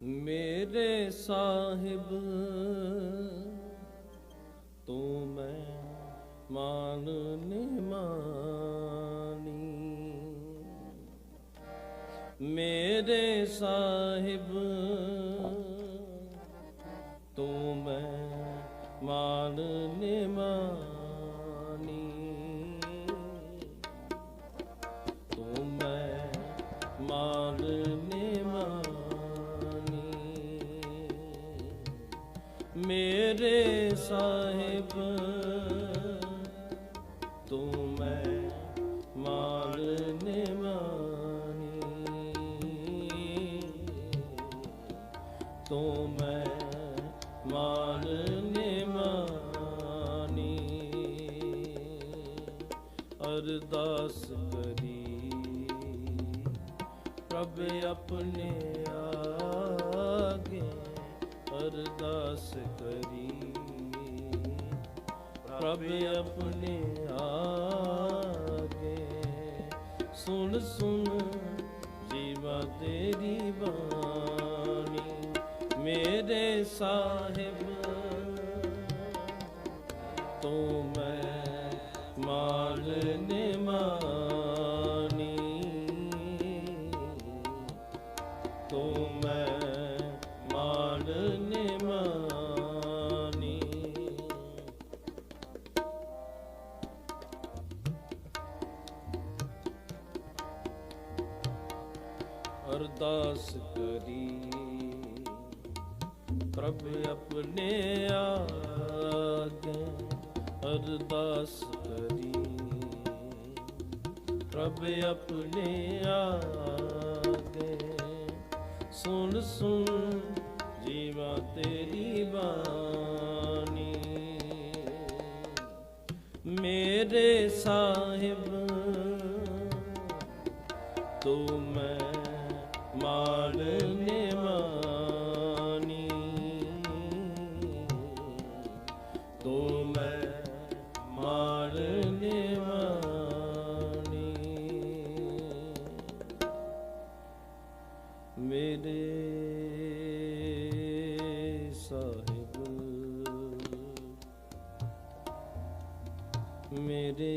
मेरे साहिब तू मैं मानने मानी, मेरे साहिब तू मैं मानने मानी, तू मैं मानने मानी, मेरे साहिब तू मैं मानने मानी, तू मैं मानने मानी। अरदास करी प्रभ अपने आगे, अरदास करी प्रभ अपने आगे, सुन सुन जीवा तेरी बानी, मेरे साहिब तो मैं मानने मानी, तो मैं मानने मानी। अरदास करी प्रभ अपने आगे, अरदास करी प्रभ अपने आगे, सुन सुन जीवा तेरी बानी, मेरे साहिब तू मैं मानने मानी, तो मैं मानने मानी। मेरे साहिब मेरे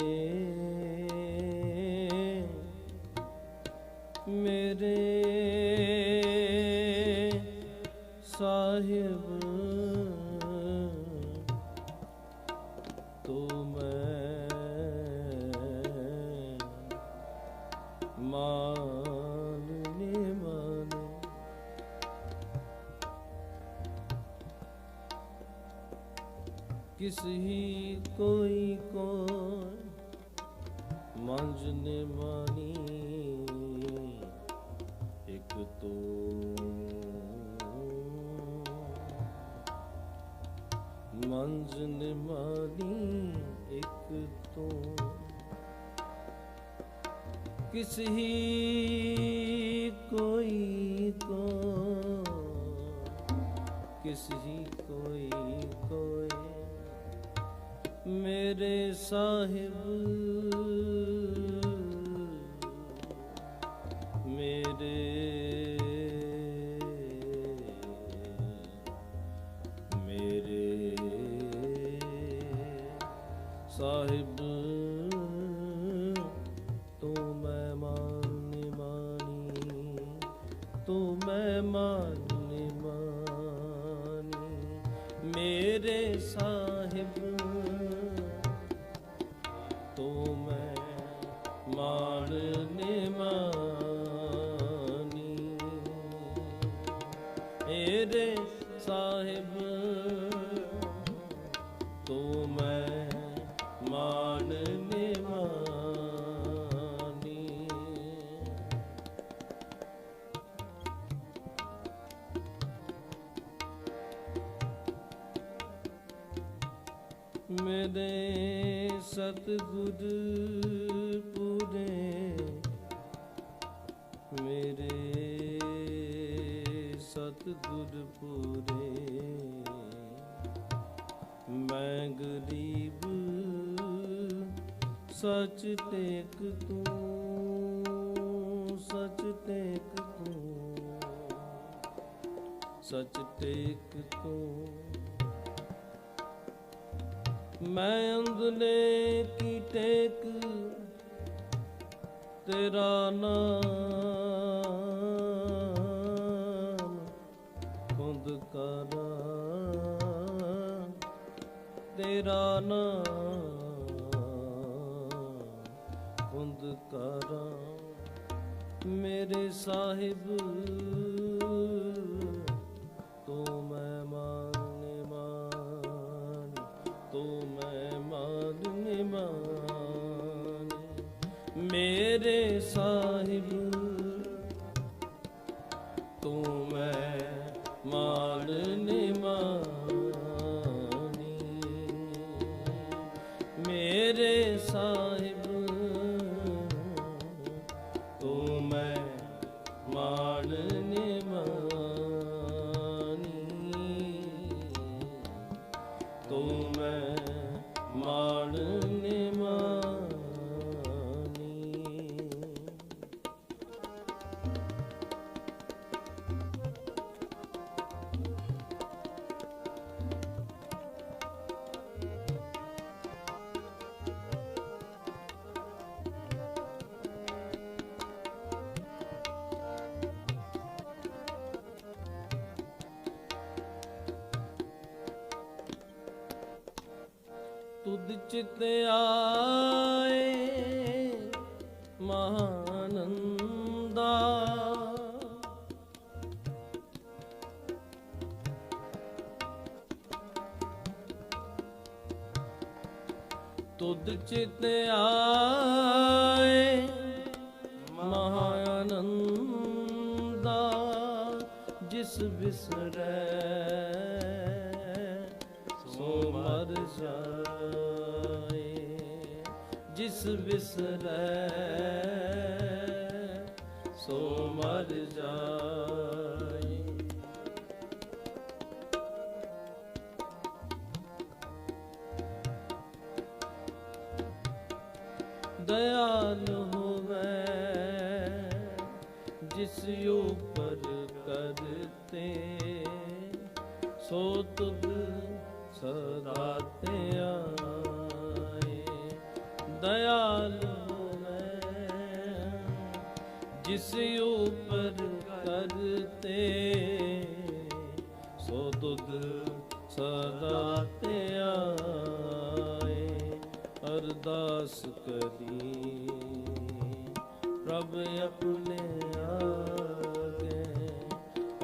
मेरे साहिब तो मैं मानने माने। किस ही कोई को मांझने मानी, एक तो मंझने मानी, एक तो किस ही कोई को, किस ही कोई कोई, मेरे साहिब मेरे मेरे साहिब तू मैं मानने मानी, तू मैं मानने मानी, मेरे साहिब तो मैं मानने मानी, मेरे साहिब तो मैं मानने मानी। मेरे सतगुर पूरे, मेरे सतगुर पूरे, मैं गरीब सच टेक तू, सच टेक तू, सच टेक तूं। मैं अंधले की टेक तेरा नाम खुद करा, तेरा नाम खुद करा। मेरे साहिब तू मैं मान मान, तू मैं मान मान। मेरे साहिब तू मैं मान मानी। मेरे साहिब तू मैं मान मानी। तू मैं मान मानी। तुद चित आए महानंदा, तुद चित आए महानंदा। जिस बिसरै सो मर जाए, जिस बिसरै सो मर जाए। दयाल होवे जिस ऊपर करते, सो तुद सदा ते आए। दयाल होवे जिस ऊपर करते, सो तुद सदा ते आए। अरदास करी प्रभ अपने आगे,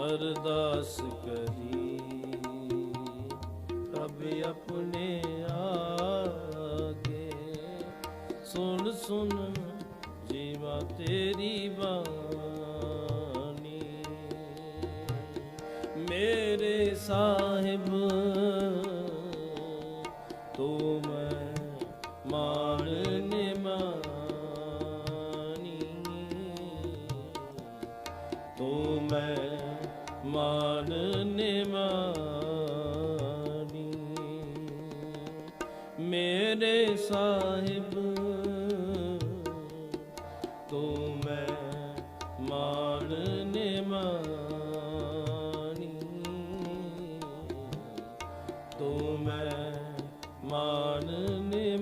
अरदास करी प्रभ अपने आगे। सुन सुन जीवा तेरी बानी। मेरे साहिब तू मैं मान मानी। तू मैं मान मानी। मेरे साहिब तू मैं मान मानी। तू मैं मान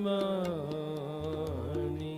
मानी।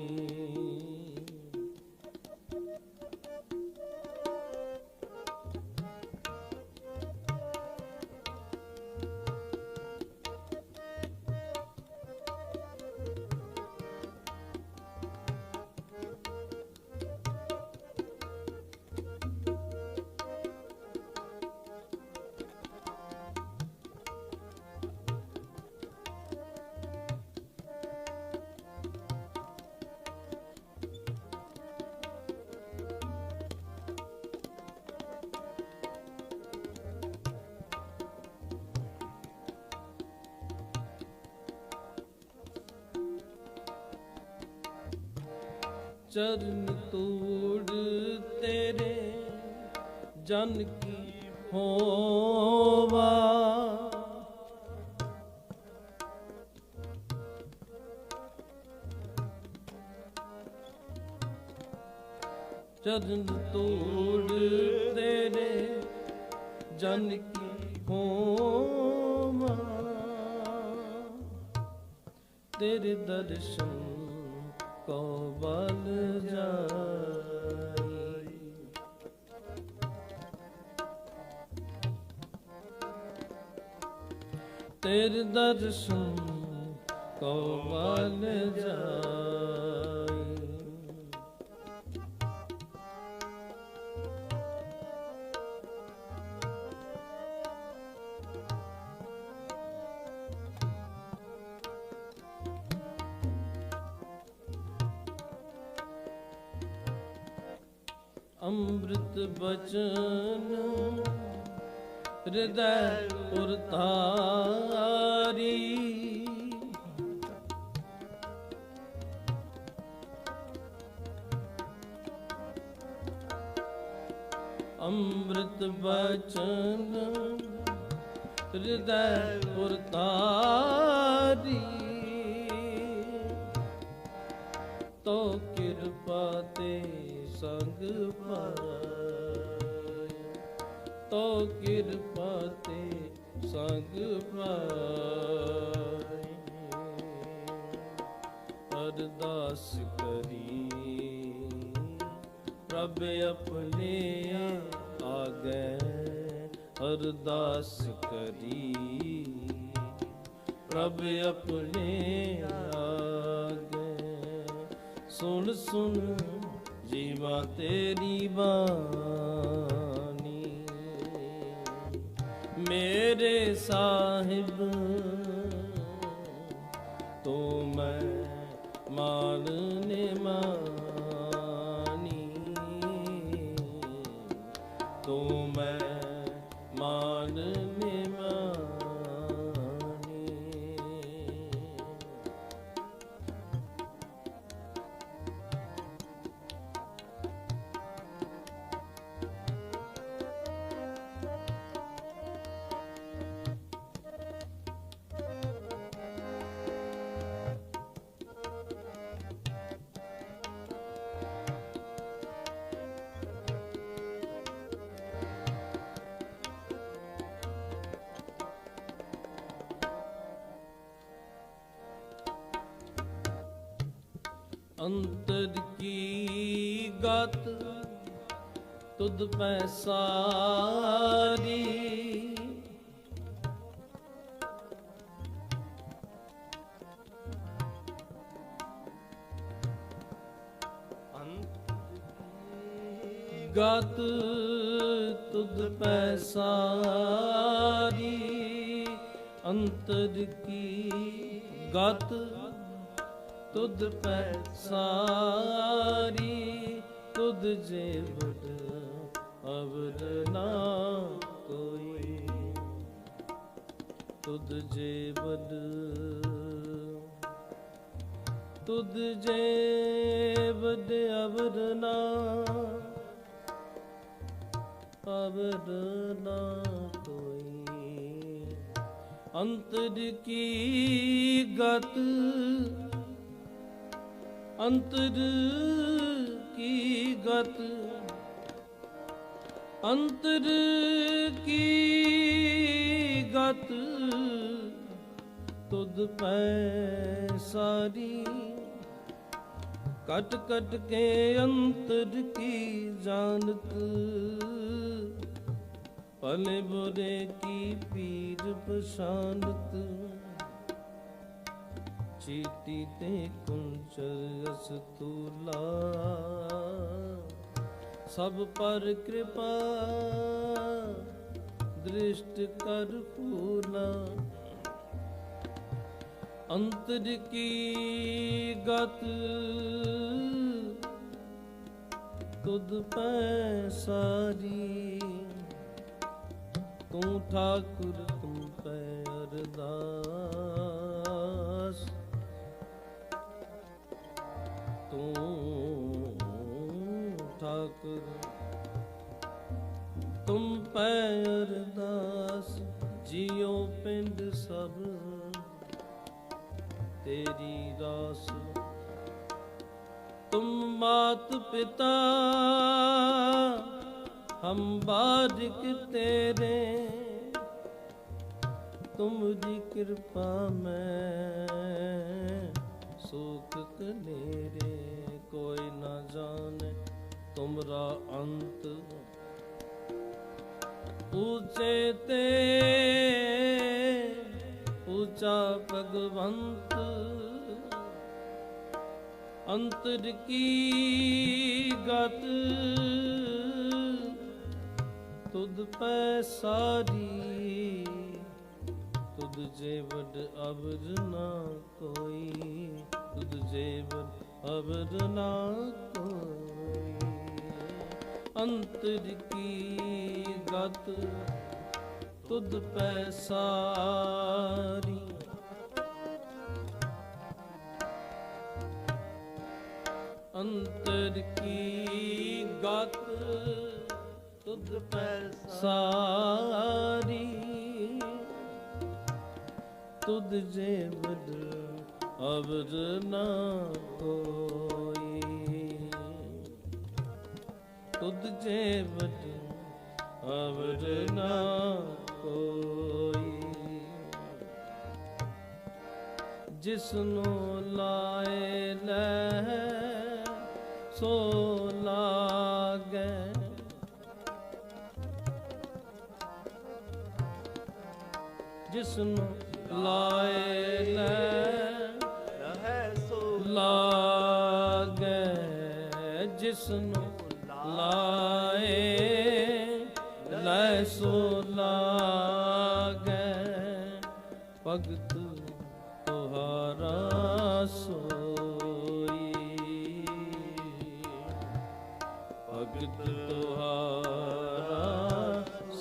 चरण तोड़ तेरे जन की होवा, चरण तोड़ तेरे ਜਨ ਕੀ ਹੋਵਾਂ, ਤੇਰੇ ਦਰਸ਼ਨ ਕੋ ਬਲ ਜਾਈ। ਤੇਰੇ ਦਰਸ਼ਨ ਕੋ ਬਲ ਜਾਈ। ਅੰਮ੍ਰਿਤ ਬਚਨ ਹਿਰਦੈ ਉਰਤਾਰੀ, ਅੰਮ੍ਰਿਤ ਬਚਨ ਹਿਰਦੈ ਉਰਤਾਰੀ, ਤੋ ਕਿਰਪਾ ਤੇ ਸੰਗ ਪਾਈ, ਤੋ ਕਿਰਪਾ ਤੇ ਸੰਗ ਪਾਈ। ਅਰਦਾਸ ਕਰੀ ਪ੍ਰਭ ਆਪਣੇ ਆਗੇ, ਅਰਦਾਸ ਕਰੀ ਪ੍ਰਭ ਆਪਣੇ ਆਗੇ। ਸੁਣ ਸੁਣ ਜੀਵਾ ਤੇਰੀ ਬਾਣੀ, ਮੇਰੇ ਸਾਹਿਬ ਤੂੰ ਮੈਂ ਮਾਨ ਨਿਮਾਨੀ, ਤੂੰ ਮੈਂ ਮਾਨ ਨਿਮਾਨੀ। ਅੰਤਰ ਕੀ ਗਤ ਤੁਧ ਪੈ ਸਾਰੀ, ਗਤ ਤੁਧ ਪੈ ਸਾਰੀ, ਅੰਤਰ ਕੀ ਗਤ ਤੁਧ ਪੈ ਸਾਰੀ, ਤੁਧ ਜੇ ਵਡ ਅਵਰ ਨਾ ਕੋਈ, ਤੁਧ ਜੇ ਵਡ, ਤੁਧ ਜੇ ਵਡ ਅਵਰ ਨਾ, ਅਵਰ ਨਾ ਕੋਈ। ਅੰਤਰ ਕੀ ਗਤ, ਅੰਤਰ ਕੀ ਗਤ, ਅੰਤਰ ਕੀ ਗਤ ਤੁਧ ਪੈ ਸਾਰੀ, ਕਟ ਕਟ ਕੇ ਅੰਤਰ ਕੀ ਜਾਨਤ, ਭਲੇ ਬੁਰੇ ਕੀ ਪੀਰ ਪਛਾਨਤ। ਚੀਟੀ ਤੇ ਕੁੰਚਰ ਅਸਤੂਲਾ, ਸਭ ਪਰ ਕਿਰਪਾ ਦ੍ਰਿਸ਼ਟ ਕਰ ਫੂਲਾ। ਅੰਤਰ ਕੀ ਗਤ ਤੁਧ ਪੈ ਸਾਰੀ, ਤੂੰ ਠਾਕੁਰ ਤੂੰ ਪੈ ਅਰਦਾਸ, ਤੂੰ ਠਾਕੁਰ ਤੁਮ ਪੈ ਅਰਦਾਸ। ਜਿਉ ਪਿੰਡ ਸਭ ਤੇਰੀ ਰਾਸ, ਤੁਮ ਮਾਤ ਪਿਤਾ हम बारिक तेरे, तुमरी कृपा में सुख कनेरे। कोई न जाने तुमरा अंत, ऊंचे ते ऊंचा भगवंत। अंतर की गत तुद पै सारी, तुद जे वड अवर ना कोई, तुद जे वड अवर ना कोई। अंतर की गत तुद पै सारी, अंतर की गत तुद पै सारी। तुद जे वड अवर ना कोई, तुद जे वड अवर ना कोई। जिसनु लाए लह सो लागे, जिसनु लाए लह सो लागे, जिसनु लाए लह सो लागे। भगत तुहारा सोई, भगत तुहारा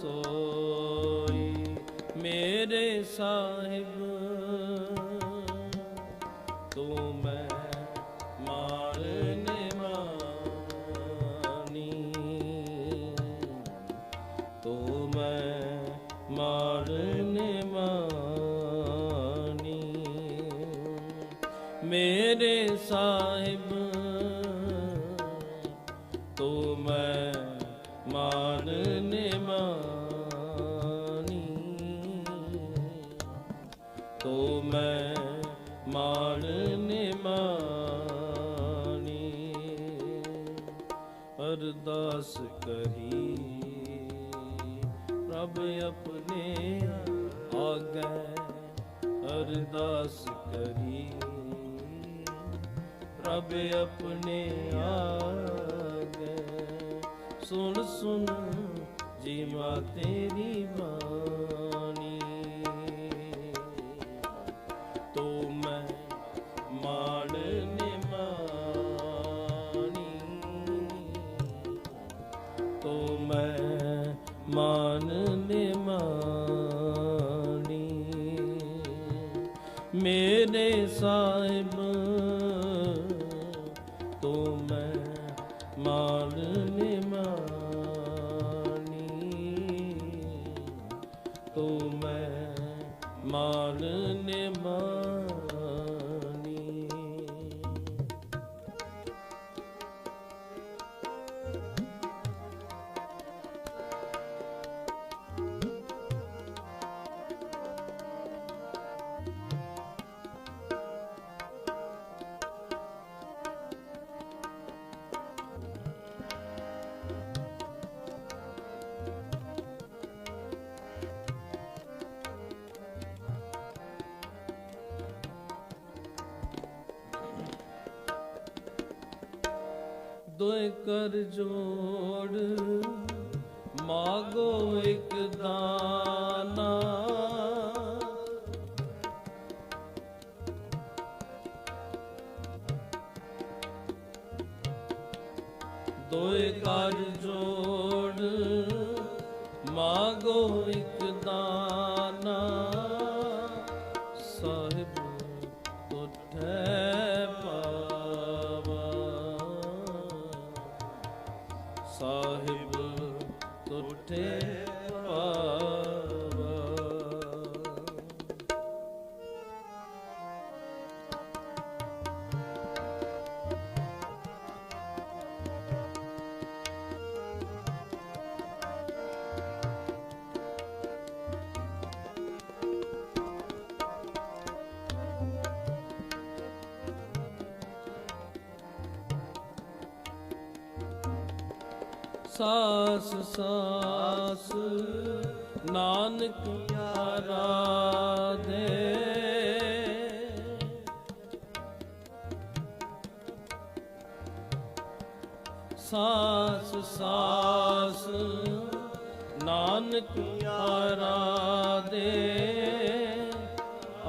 सोई। मेरे साहिब तू मैं मारने मानी, तू मैं मारने मानी। मेरे साहिब तो मैं मारने मानी, तो मैं मारने मानी। अरदास करी प्रभ अपने आगे, अरदास करी प्रभ अपने आगे। सुन सुन जीवा तेरी बानी, तो मैं मारने मानी, तो मैं मानने मानी। मेरे साहिब तो मैं मारने मानी, तो मैं मारने मानी। दोए कर जोड़ मागो एक दाना, दोए कर जोड़ मागो एक दाना। साहिब उठे साहिब तुठे पावा। ਸਾਸ ਸਾਸ ਨਾਨਕ ਪਿਆਰਾ ਦੇ ਸਾਸ ਸਾਸ ਨਾਨਕ ਪਿਆਰਾ ਦੇ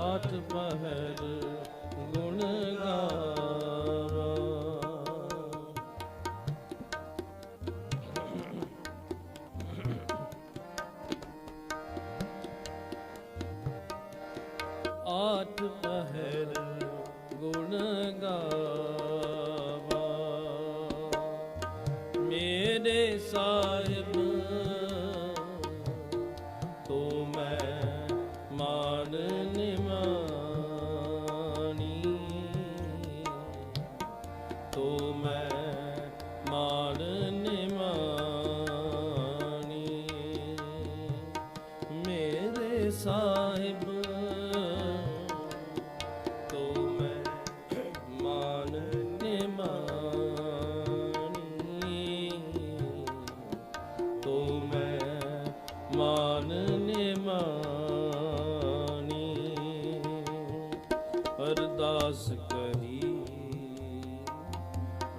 ਆਠ ਪਹਿਰ ਗੁਣ ਗਾਵਾ ਆਠ ਪਹਿਰ ਗੁਣ ਗਾਵਾ ਮੇਰੇ ਸਾਹਿਬ ਤੋ ਮੈਂ ਮਾਨ ਨਿਮਾਣੀ ਤੋ ਮੈਂ ਮਾਨ ਨਿਮਾਣੀ ਮੇਰੇ ਸਾਹਿਬ ਤੋ ਮੈਂ ਮਾਨ ਨਿਮਾਣੀ ਤੋ ਮੈਂ ਮਾਨ ਨਿਮਾਣੀ ਅਰਦਾਸ ਕਰੀ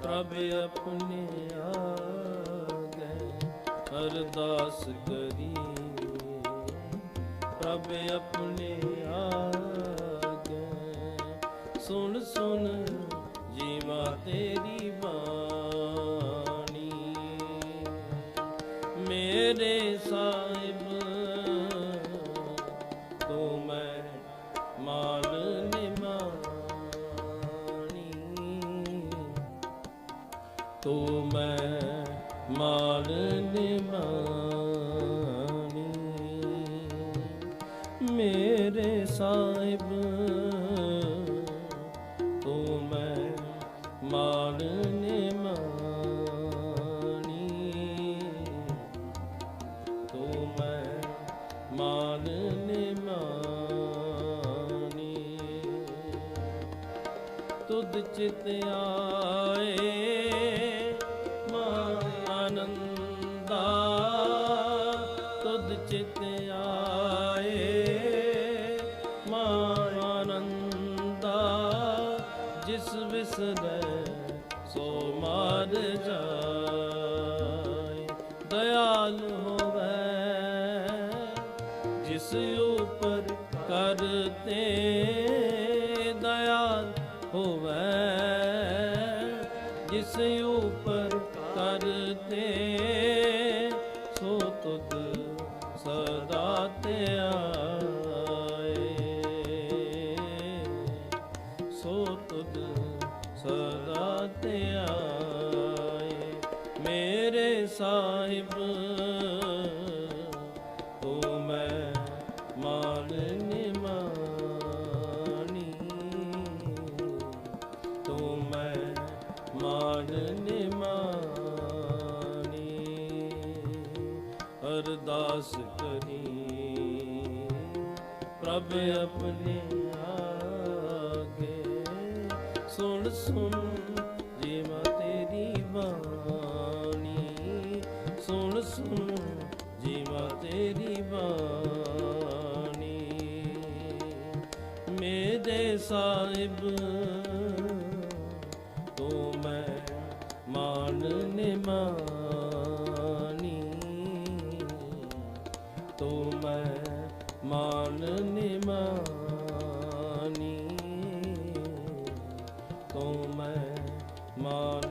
ਪ੍ਰਭ ਆਪਣੇ ਆਗੇ ਅਰਦਾਸ ਕਰੀ ਪ੍ਰਭ ਆਪਣੇ ਆਗੇ ਸੁਣ ਸੁਣ ਜੀਵਾ ਤੇਰੀ ਬਾਣੀ ਮੇਰੇ ਸਾਹਿਬ ਤੂੰ ਮੈਂ ਮਾਨ ਨਿਮਾਣੀ ਤੂੰ ਮੈਂ ਮਾਨ ਨਿਮਾਣੀ ਮੇਰੇ ਸਾਹਿਬ ਤੂੰ ਮੈਂ ਮਾਨ ਨਿਮਾਣੀ ਤੂੰ ਮੈਂ ਮਾਨ ਨਿਮਾਣੀ ਤੁਧ ਚਿਤ ਆਏ ਮਨ ਆਨੰਦਾ ਤੁਧ ਚਿਤ ਆਏ ਮਨ ਆਨੰਦਾ ਜਿਸ ਵਿਸਰੈ ਸੋ ਮਾਰ ਜਾਏ ਦਇਆਲ ਹੋਵੇ ਜਿਸ ਉਪਰ ਕਰਤੇ ਦਇਆਲ ਹੋਵੇ ਜਿਸ ਉਪਰ ਕਰਤੇ ਸੋ ਤੁਧ ਸਦਾ ਧਿਆਏ ਸੋ ਤੁਧ ਸਦਾ ਧਿਆਏ ਮੇਰੇ ਸਾਹਿਬ ਤੂੰ ਮੈਂ ਮਾਨ ਨਿਮਾਣੀ ਤੂੰ ਮੈਂ ਮਾਨ ਨਿਮਾਣੀ ਅਰਦਾਸ ਕਰੀ ਪ੍ਰਭ ਆਪਣੇ ਆਗੇ ਸੁਣ ਸੁਣ ਜੀਵਾ ਤੇਰੀ ਬਾਣੀ ਸੁਣ ਸੁਣ ਜੀਵਾ ਤੇਰੀ ਬਾਣੀ ਮੇਰੇ ਸਾਹਿਬ ਤੂੰ ਮੈਂ ਮਾਨ ਨਿਮਾਣੀ ਤੂੰ ਮੈਂ ਮਾਨ ਨਿਮਾਣੀ ਤੂੰ ਮੈਂ ਮਾਨ